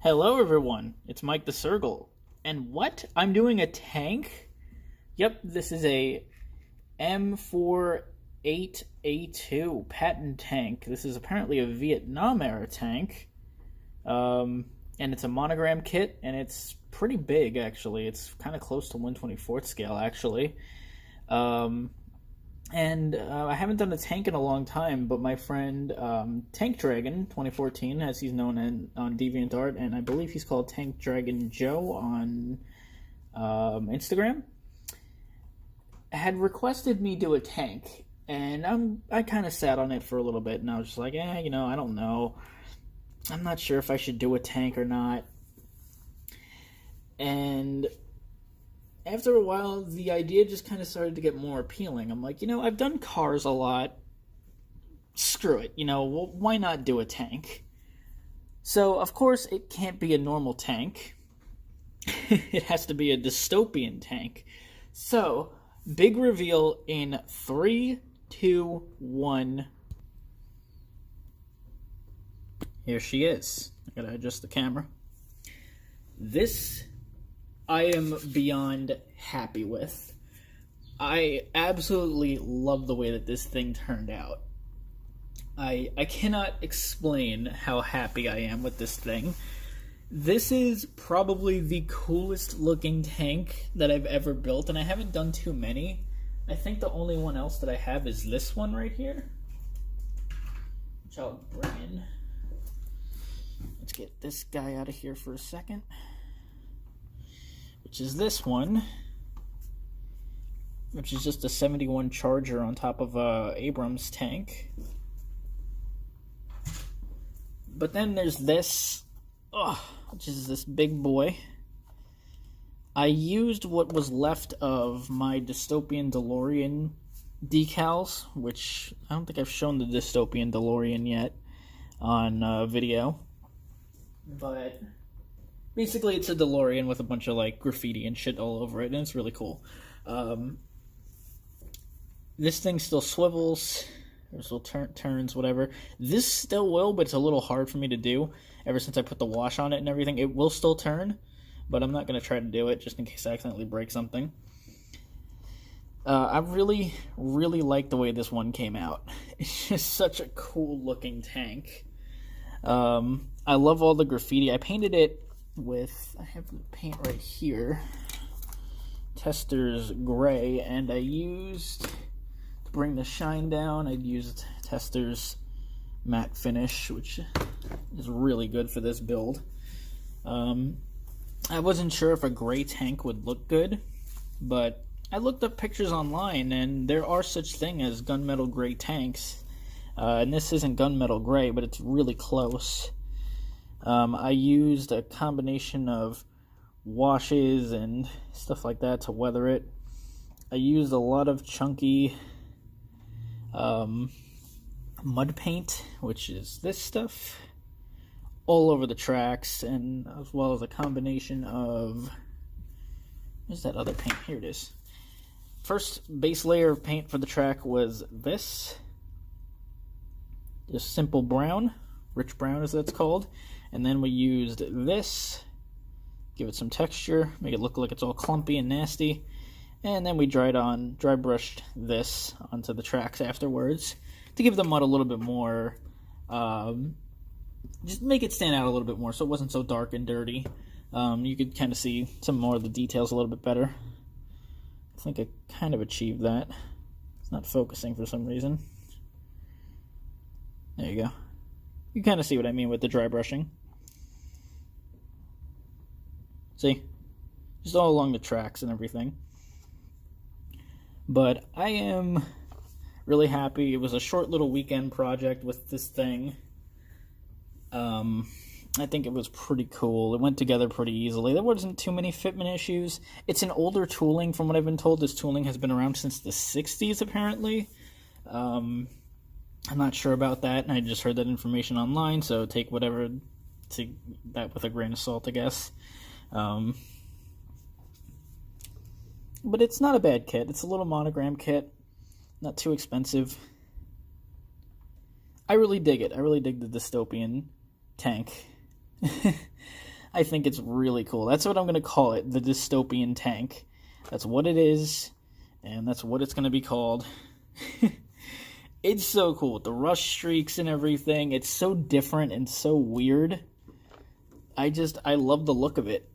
Hello everyone, it's Mike the Circle. And what? I'm doing a tank? Yep, this is a M48a2 Patton tank. This is apparently a Vietnam era tank. And it's a Monogram kit, and it's pretty big actually. It's kind of close to 1/24th scale actually. I haven't done a tank in a long time, but my friend Tank Dragon 2014, as he's known on DeviantArt, and I believe he's called Tank Dragon Joe on Instagram, had requested me do a tank, and I kind of sat on it for a little bit, and I was just like, I don't know. I'm not sure if I should do a tank or not. And after a while, the idea just kind of started to get more appealing. I'm like, I've done cars a lot. Screw it, why not do a tank? So, of course, it can't be a normal tank. It has to be a dystopian tank. So, big reveal in 3, 2, 1. Here she is. I gotta adjust the camera. This I am beyond happy with. I absolutely love the way that this thing turned out. I cannot explain how happy I am with this thing. This is probably the coolest looking tank that I've ever built, and I haven't done too many. I think the only one else that I have is this one right here, which I'll bring in. Let's get this guy out of here for a second. Which is this one, which is just a 71 Charger on top of a Abrams tank. But then there's this, which is this big boy. I used what was left of my Dystopian DeLorean decals, which I don't think I've shown the Dystopian DeLorean yet on video, but basically, it's a DeLorean with a bunch of, graffiti and shit all over it, and it's really cool. This thing still swivels, or still turns, whatever. This still will, but it's a little hard for me to do. Ever since I put the wash on it and everything, it will still turn, but I'm not going to try to do it, just in case I accidentally break something. I really, really like the way this one came out. It's just such a cool-looking tank. I love all the graffiti. I painted it with, I have the paint right here, Tester's Gray, and I used, to bring the shine down, I used Tester's Matte Finish, which is really good for this build. I wasn't sure if a gray tank would look good, but I looked up pictures online, and there are such thing as gunmetal gray tanks, and this isn't gunmetal gray, but it's really close. I used a combination of washes and stuff like that to weather it. I used a lot of chunky mud paint, which is this stuff, all over the tracks, and as well as a combination of, where's that other paint? Here it is. First base layer of paint for the track was this, just simple brown, rich brown as that's called. And then we used this, give it some texture, make it look like it's all clumpy and nasty. And then we dry brushed this onto the tracks afterwards to give the mud a little bit more, just make it stand out a little bit more so it wasn't so dark and dirty. You could kind of see some more of the details a little bit better. I think I kind of achieved that. It's not focusing for some reason. There you go. You kind of see what I mean with the dry brushing. See? Just all along the tracks and everything. But I am really happy. It was a short little weekend project with this thing. I think it was pretty cool. It went together pretty easily. There wasn't too many fitment issues. It's an older tooling, from what I've been told. This tooling has been around since the 60s, apparently. I'm not sure about that, and I just heard that information online, so take that with a grain of salt, I guess. But it's not a bad kit. It's a little Monogram kit, not too expensive. I really dig it. I really dig the dystopian tank. I think it's really cool. That's what I'm going to call it, the dystopian tank. That's what it is, and that's what it's going to be called. It's so cool with the rust streaks and everything. It's so different and so weird. I love the look of it.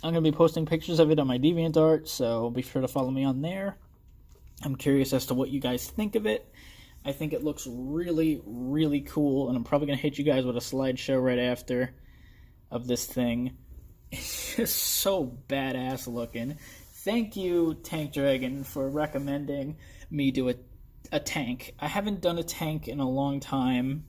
I'm going to be posting pictures of it on my DeviantArt, so be sure to follow me on there. I'm curious as to what you guys think of it. I think it looks really, really cool, and I'm probably going to hit you guys with a slideshow right after of this thing. It's just so badass looking. Thank you, Tank Dragon, for recommending me do a tank. I haven't done a tank in a long time.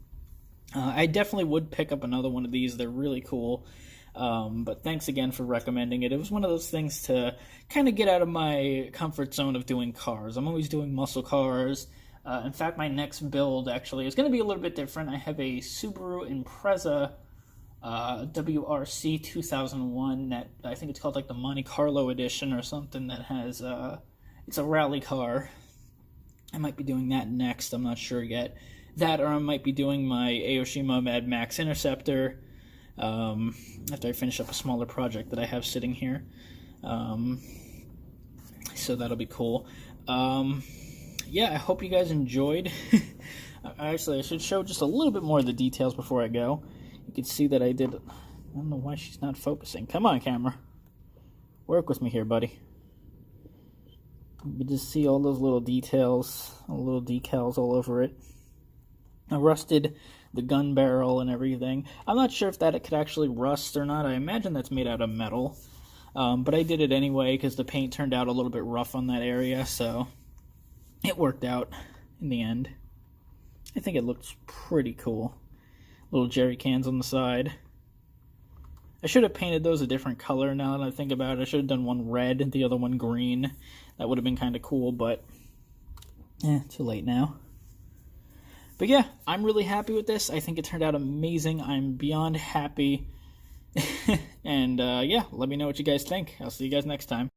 I definitely would pick up another one of these. They're really cool. But thanks again for recommending it. It was one of those things to kind of get out of my comfort zone of doing cars. I'm always doing muscle cars. In fact, my next build actually is going to be a little bit different. I have a Subaru Impreza WRC 2001 that I think it's called like the Monte Carlo edition or something, that has it's a rally car. I might be doing that next. I'm not sure yet. That, or I might be doing my Aoshima Mad Max Interceptor after I finish up a smaller project that I have sitting here. So that'll be cool. Yeah, I hope you guys enjoyed. Actually, I should show just a little bit more of the details before I go. You can see that I did... I don't know why she's not focusing. Come on, camera. Work with me here, buddy. You can just see all those little details, all little decals all over it. I rusted the gun barrel and everything. I'm not sure if that it could actually rust or not. I imagine that's made out of metal. But I did it anyway because the paint turned out a little bit rough on that area, so it worked out in the end. I think it looks pretty cool. Little jerry cans on the side. I should have painted those a different color now that I think about it. I should have done one red and the other one green. That would have been kind of cool, but too late now. But yeah, I'm really happy with this. I think it turned out amazing. I'm beyond happy. And yeah, let me know what you guys think. I'll see you guys next time.